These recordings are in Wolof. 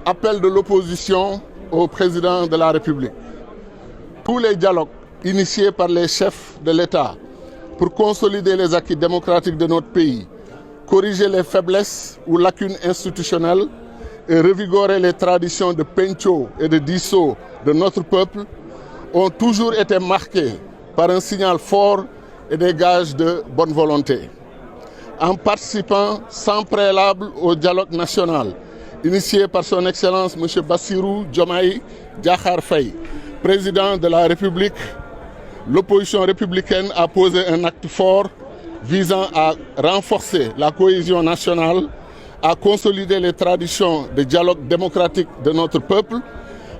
Appel de l'opposition au président de la République. Tous les dialogues initiés par les chefs de l'État pour consolider les acquis démocratiques de notre pays, corriger les faiblesses ou lacunes institutionnelles et revigorer les traditions de pencho et de disso de notre peuple ont toujours été marqués par un signal fort et des gages de bonne volonté. En participant sans préalable au dialogue national, initié par son Excellence M. Bassirou Diomaye Diakhar Faye, président de la République, l'opposition républicaine a posé un acte fort visant à renforcer la cohésion nationale, à consolider les traditions de dialogue démocratique de notre peuple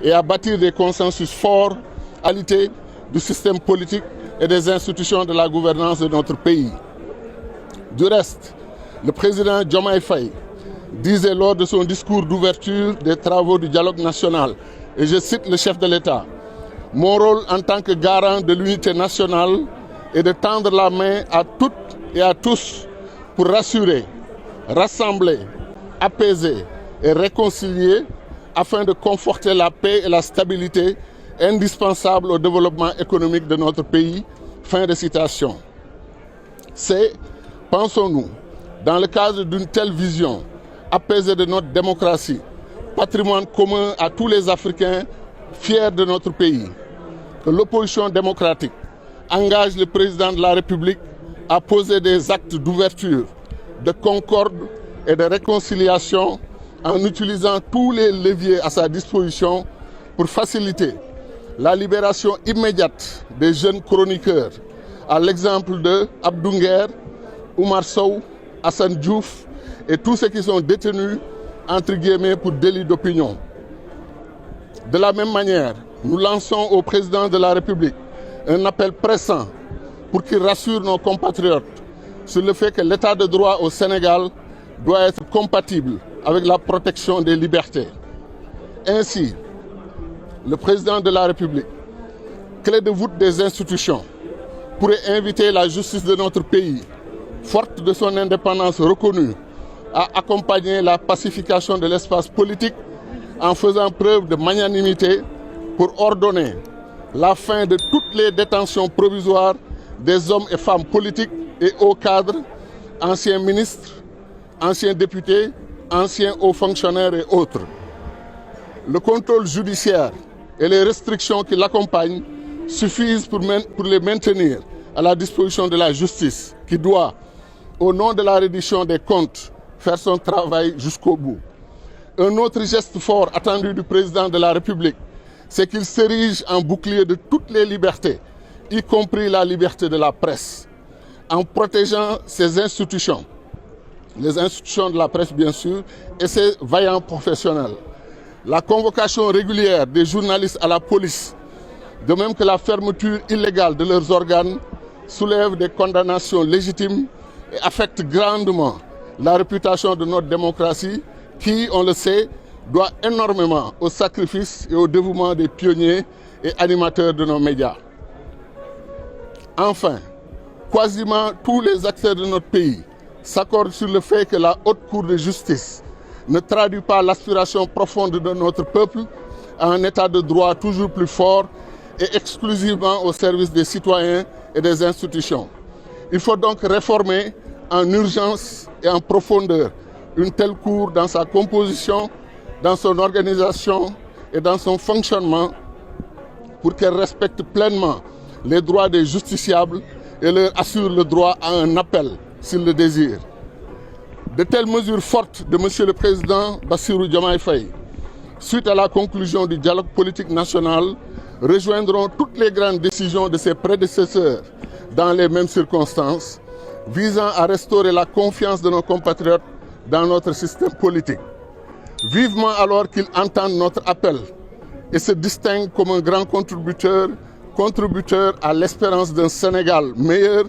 et à bâtir des consensus forts à qualité du système politique et des institutions de la gouvernance de notre pays. Du reste, le président Diomaye Faye disait lors de son discours d'ouverture des travaux du dialogue national, et je cite le chef de l'État, « Mon rôle en tant que garant de l'unité nationale est de tendre la main à toutes et à tous pour rassurer, rassembler, apaiser et réconcilier afin de conforter la paix et la stabilité indispensables au développement économique de notre pays. » Fin de citation. C'est, pensons-nous, dans le cadre d'une telle vision apaisée de notre démocratie, patrimoine commun à tous les Africains fiers de notre pays, que l'opposition démocratique engage le président de la République à poser des actes d'ouverture, de concorde et de réconciliation en utilisant tous les leviers à sa disposition pour faciliter la libération immédiate des jeunes chroniqueurs, à l'exemple de Abdou Nguer, Oumar Sow, Hassan Diouf et tous ceux qui sont détenus entre guillemets pour délit d'opinion. De la même manière, nous lançons au président de la République un appel pressant pour qu'il rassure nos compatriotes sur le fait que l'état de droit au Sénégal doit être compatible avec la protection des libertés. Ainsi, le président de la République, clé de voûte des institutions, pourrait inviter la justice de notre pays, forte de son indépendance reconnue, à accompagner la pacification de l'espace politique en faisant preuve de magnanimité pour ordonner la fin de toutes les détentions provisoires des hommes et femmes politiques et hauts cadres, anciens ministres, anciens députés, anciens hauts fonctionnaires et autres. Le contrôle judiciaire et les restrictions qui l'accompagnent suffisent pour les maintenir à la disposition de la justice qui doit, au nom de la reddition des comptes, faire son travail jusqu'au bout. Un autre geste fort attendu du président de la République, c'est qu'il s'érige en bouclier de toutes les libertés, y compris la liberté de la presse, en protégeant ses institutions, les institutions de la presse bien sûr, et ses vaillants professionnels. La convocation régulière des journalistes à la police, de même que la fermeture illégale de leurs organes, soulève des condamnations légitimes et affecte grandement la réputation de notre démocratie qui, on le sait, doit énormément au sacrifice et au dévouement des pionniers et animateurs de nos médias. Enfin, quasiment tous les acteurs de notre pays s'accordent sur le fait que la Haute Cour de justice ne traduit pas l'aspiration profonde de notre peuple à un état de droit toujours plus fort et exclusivement au service des citoyens et des institutions. Il faut donc réformer en urgence et en profondeur une telle cour dans sa composition, dans son organisation et dans son fonctionnement pour qu'elle respecte pleinement les droits des justiciables et leur assure le droit à un appel s'ils le désirent. De telles mesures fortes de M. le Président Bassirou Diomaye Faye, suite à la conclusion du dialogue politique national, rejoindront toutes les grandes décisions de ses prédécesseurs dans les mêmes circonstances, visant à restaurer la confiance de nos compatriotes dans notre système politique. Vivement alors qu'ils entendent notre appel et se distinguent comme un grand contributeur à l'espérance d'un Sénégal meilleur,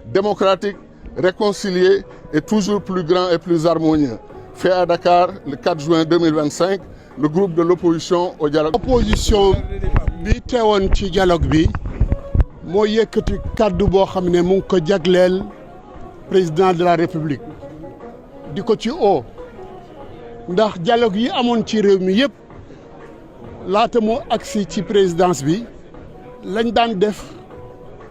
démocratique, réconcilié et toujours plus grand et plus harmonieux. Fait à Dakar le 4 juin 2025, le groupe de l'opposition au dialogue. Opposition bi teewoon ci dialogue bi moo yëkkati kàddu boo xam ne mu ngi ko jagleel président de la République di ko ci ndax dialogue yi amoon ci réew mi yëpp laata moo agsi ci présidence bi lañ daan def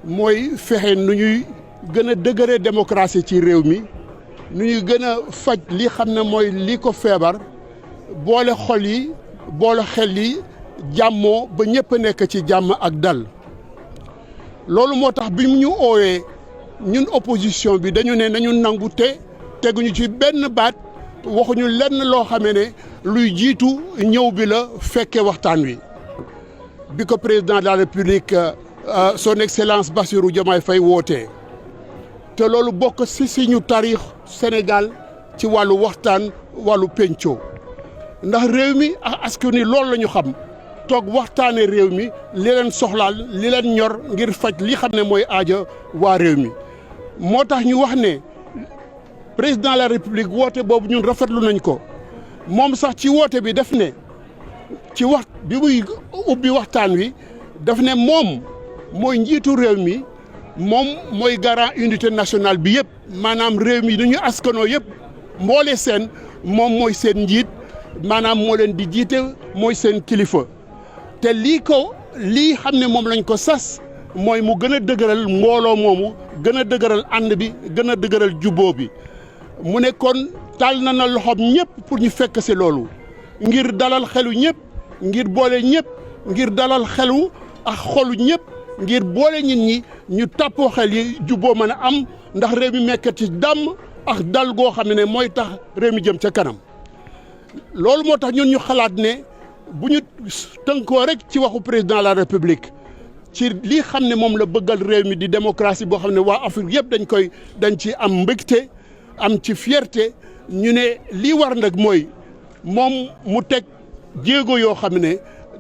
mooy fexe nu ñuy gën a dëgëre démocratie ci réew mi nu ñuy gën a faj li xam ne mooy li ko feebar boole xol yi boole xel yi jàmmoo ba ñëpp nekk ci jàmm ak dal loolu moo tax bi ñu oowee ñun opposition bi dañu ne nañu nangu te teguñu ci benn baat waxuñu lenn loo xamee ne luy jiitu ñëw bi la fekke waxtaan wi bi ko président de la république son excellence Bassirou Diomaye Faye wootee te loolu bokk ci suñu taarix Sénégal ci wàllu waxtaan wàllu penco ndax réew mi ak askan wi loolu la ñu xam toog waxtaane réew mi li leen soxlaal li leen ñor ngir faj li xam ne mooy aaja waa réew mi moo tax ñu wax ne président de la république woote boobu ñun rafetlu nañ ko moom sax ci woote bi def ne ci wax bi muy ubbi waxtaan wi daf ne moom mooy njiitu réew mi moom mooy garant unité nationale bi yëpp maanaam réew mi nu ñu askanoo yëpp mboole seen moom mooy seen njiit maanaam moo leen di jiite mooy seen kilifa te lii xam ne moom lañ ko sas mooy mu gën a dëgëral mbooloo moomu gën a dëgëral ànd bi gën a dëgëral jubboo bi mu ne kon taal na loxoom ñëpp pour ñu fekk si loolu ngir dalal xelu ñëpp ngir boole ñëpp ngir dalal xelu ak xolu ñëpp ngir boole nit ñi ñu tàppoo xel yi jubboo mën a am ndax réew mi nekk ci dàmm ak dal goo xam ne mooy tax réew mi jëm ca kanam loolu moo tax ñun ñu xalaat ne bu ñu tënkoo rek ci waxu président de la république ci lii xam ne moom la bëggal réew mi di démocratie boo xam ne waa Afrique yëpp dañ ci am mbégte am ci fierté ñu ne lii war nag mooy moom mu teg jéego yoo xam ne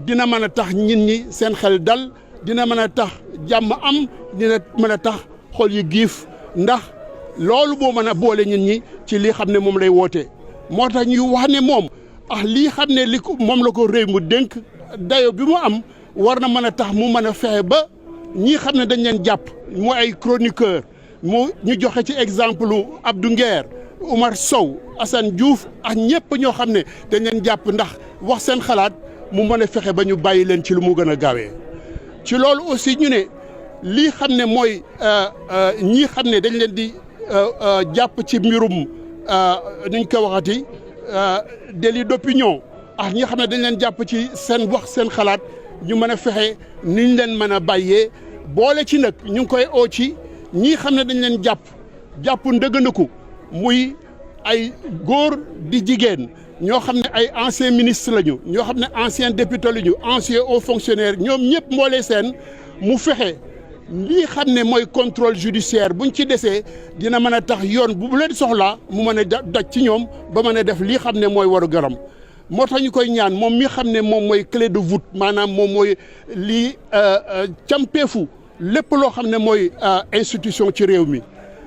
dina mën a tax nit ñi seen xel dal dina mën a tax jàmm am dina mën a tax xol yi giif ndax loolu moo mën a boole nit ñi ci lii xam ne moom lay woote moo tax ñu wax ne moom lii xam ne li ko moom la ko réew mu dénk dayo bi mu am war na mën a tax mu mën a fexe ba ñii xam ne dañ leen jàpp mu ay chroniqueur mu ñu joxe ci exemple Abdou Nguer Oumar Sow Assane Diouf ak ñëpp ñoo xam ne dañ leen jàpp ndax wax seen xalaat mu mën a fexe ba ñu bàyyi leen ci lu mu gën a gaawee ci loolu aussi ñu ne lii xam ne mooy ñii xam ne dañ leen di jàpp ci mbirum nuñ ko waxati délit d'opinion ñi xam ne dañ leen jàpp ci seen wax seen xalaat ñu mën a fexe niñ leen mën a bàyyee boole ci nag ñu ngi koy oo ci ñii xam ne dañ leen jàpp ndëgënëku muy ay góor di jigéen ñoo xam ne ay ancien ministre lañu ñoo xam ne ancien député lañu ancien haut fonctionnaire ñoom ñëpp mboolee seen mu fexe lii xam ne mooy contrôle judiciaire buñ ci desee dina mën a tax yoon bu leen soxlaa mu mën a daj ci ñoom ba mën a def lii xam ne mooy waru garam moo tax ñu koy ñaan moom mi xam ne moom mooy clé de voûte maanaam moom mooy lii campeefu lépp loo xam ne mooy institution ci réew mi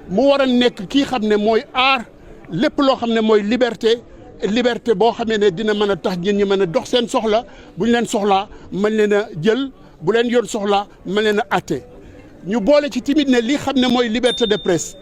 mu war a nekk kii xam ne mooy aar lépp loo xam ne mooy liberté boo xamee ne dina mën a tax ñun ñi mën a dox seen soxla bu ñu leen soxlaa mën leen a jël bu leen yoon soxlaa mën leen a atte ñu boole ci timit ne lii xam ne mooy liberté de presse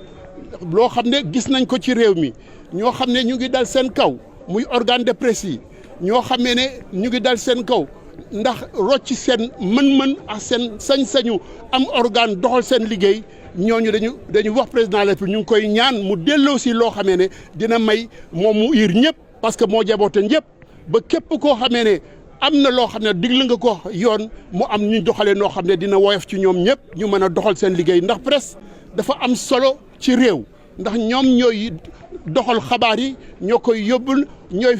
loo xam ne gis nañ ko ci réew mi ñoo xam ne ñu ngi dal seen kaw muy organe de presse yi ñoo xamee ne ñu ngi dal seen kaw ndax rocc seen mën-mën ak seen sañ-sañu am organe doxal seen liggéey ñooñu dañu wax président de la République ñu ngi koy ñaan mu delloo si loo xamee ne dina may moom mu ir ñëpp parce que moo jaboote ñëpp ba képp koo xamee ne am na loo xam ne digle nga ko yoon mu am ñu doxalee noo xam ne dina woyof ci ñoom ñëpp ñu mën a doxal seen liggéey ndax presse dafa am solo ci réew ndax ñoom ñooy doxal xabaar yi ñoo koy yóbbul ñooy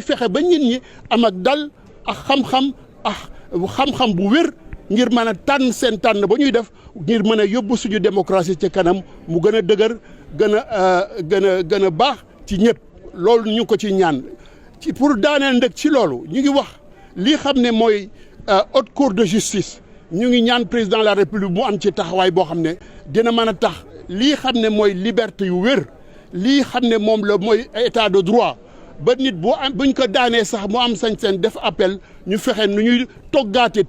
fexe ba nit ñi am ak dal ak xam-xam bu wér ngir mën a tànn seen tànn ba ñuy def ngir mën a yóbbu suñu démocratie ci kanam mu gën a dëgër gën a baax ci ñëpp loolu ñu ko ci ñaan ci pour daaneel ndëg ci loolu ñu ngi wax lii xam ne mooy haute cour de justice ñu ngi ñaan président de la république mu am ci taxawaay boo xam ne dina mën a tax lii xam ne mooy liberté yu wér lii xam ne moom la mooy état de droit ba nit buñ ko daanee sax mu am sañ-sañ def appel ñu fexe nu ñuy tëggaate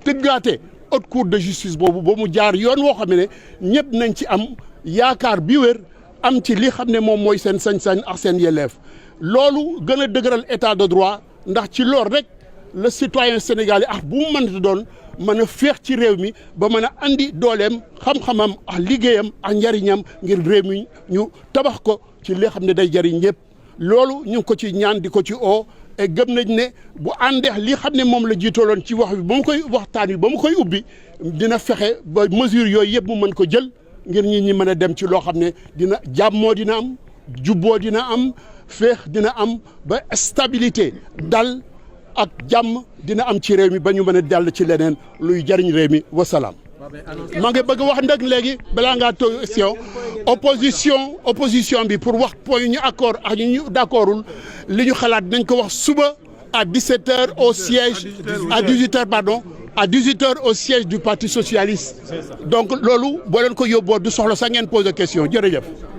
haute cour de justice boobu ba mu jaar yoon woo xam ne ñëpp nañ ci am yaakaar bi wér am ci li xam ne moom mooy seen sañ-sañ ak seen yelleef loolu gën a dëgëral état de droit ndax ci loolu rek le citoyen sénégalais bu mu mënti doon mën a féex ci réew mi ba mën a andi dooleem xam-xamam ak liggéeyam ak njariñam ngir réew mi ñu tabax ko ci li xam ne day jariñ ñëpp loolu ñu ngi ko ci ñaan di ko ci oo et gëm nañ ne bu àndeex li xam ne moom la jiitaloon ci wax bi ba mu koy waxtaan wi ba mu koy ubbi dina fexe ba mesure yooyu yëpp mu mën ko jël ngir ñi mën a dem ci loo xam ne dina jàmmoo dina am jubboo dina am féex dina am ba stabilité dal ak jàmm dina am ci réew mi ba ñu mën a dell ci leneen luy jariñ réew mi wasalaam. maa ngi bëgg wax nag léegi balaa ngaa toog question opposition bi pour wax point ñu accord ak ñu d'accordul li ñu xalaat nañ ko wax suba à 17h au siège à 18h pardon à 18h au siège du parti socialiste donc loolu boo leen ko yóbboo du soxla sax ngeen poser question jërëjëf.